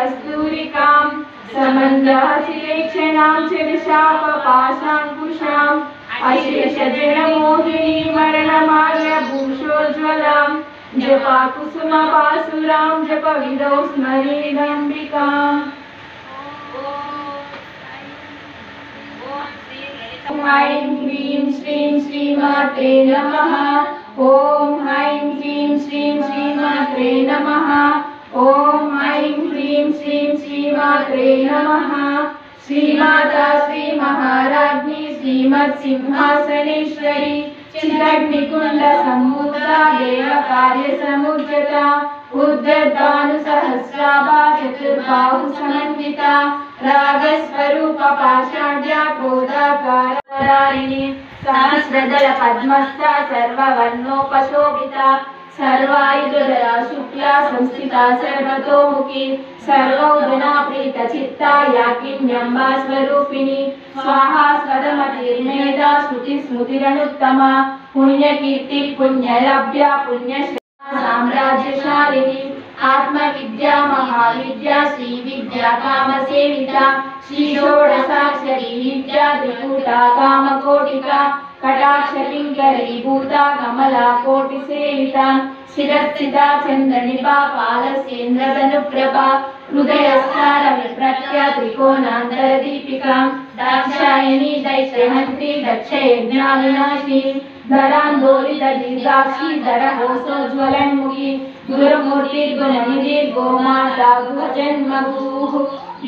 कस्तूरिकां समन्दहसिलेक्षणां च विशापपाशाङ्कुशाम् अशेषजनमोहिनीं वर्णमाल्यभूषोज्ज्वलां जपाकुसुमपासुरां जपविदौ स्मरेदम्बिकाम्। ऐं ह्रीं श्रीं श्रीमात्रे नमः। ॐ ऐं ह्रीं श्रीं श्रीमात्रे नमः। ॐ ऐं ह्रीं श्रीं श्रीमात्रे नमः। श्रीमाता श्री महाराज्ञी श्रीमत्सिंहासनेश्वरी चिदग्निकुंड सम्मुद्रा देवकार्य समुज्जता उद्धृतानुसहस्राभा चतुर्बाहु समन्विता रागस्वरूप पाषाढ्या क्रोधाकारिणी सहस्रदल पद्मस्था सर्ववर्णोपशोभिता सर्वायुधरा शुक्ला संस्थिता सर्वतोमुखी सर्वौदना प्रीतचित्ता याकिन्यम्बा स्वरूपिणी स्वाहा स्वदमतिर्मेधा श्रुतिस्मृतिरनुत्तमा पुण्यकीर्ति पुण्यलभ्या साम्राज्यशालिनी आत्मविद्या महाविद्या श्रीविद्या कामसेविता श्री षोडशाक्षरी विद्या त्रिकूटा कामकोटिका कटाक्षकिङ्करीभूता कमला कोटिसेविता शिरस्थिता चन्द्रनिभा पालसेन्द्रधनुप्रभा हृदयस्थान विप्रख्या त्रिकोणान्तरदीपिका दाक्षायणी दैत्यहन्त्री दक्षयज्ञाविनाशिनी धरान्दोलितदीर्घाक्षी धरहोसोज्ज्वलन्मुखी गुरुमूर्तिर्गुणनिधि गोमाता गुहजन्मगुः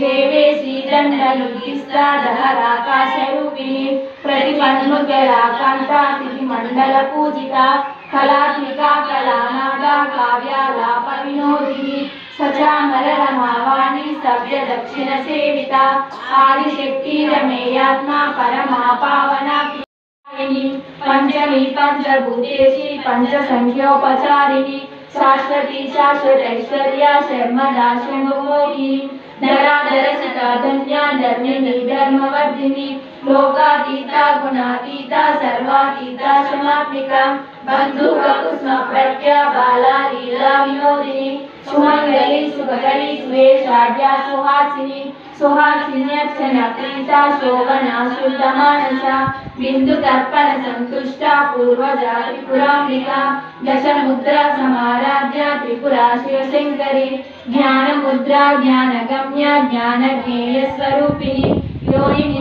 देवे श्रीदण्डनुद्दिष्टा दहराकाशरूपिणी प्रतिपन्मुद्गलाकान्ता तिथिमण्डलपूजिता कलात्मिका कलानादा काव्यालापविनोदिनी सचामररमावाणी सव्यदक्षिणसेविता आदिशक्ति रमेयात्मा परमा पावना पंचमी पंचभूतेशी पंचसंख्योपचारिणी शाश्वती शाश्वतैश्वर्या शर्मदा शंभुमोहिनी धराधरसिता धन्या धर्मिणी धर्मवर्धिनी लोकातीता गुणातीता सर्वातीता क्षमात्मिका बन्धुककुसुम प्रज्ञा बाला लीला विनोदिनी सुमंगली सुभगली सुवेशाढ्या सुहासिनी सुहासिन्यक्षणप्रीता शोभना शुद्धमानसा बिन्दुतर्पण संतुष्टा पूर्वजा त्रिपुराम्बिका दशमुद्रा समाराध्या त्रिपुरा शिवशंकरी ज्ञानमुद्रा ज्ञानगम्या ज्ञानज्ञेयस्वरूपिणी योनिनी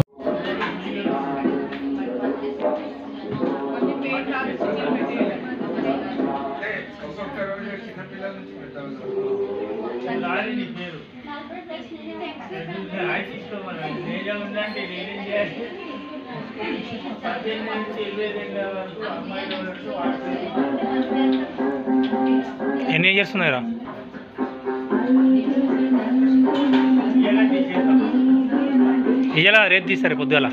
ఎన్ని ఇయర్స్ ఉన్నారా? ఇయ్యాల రేపు తీస్తారు పొద్దుగాల.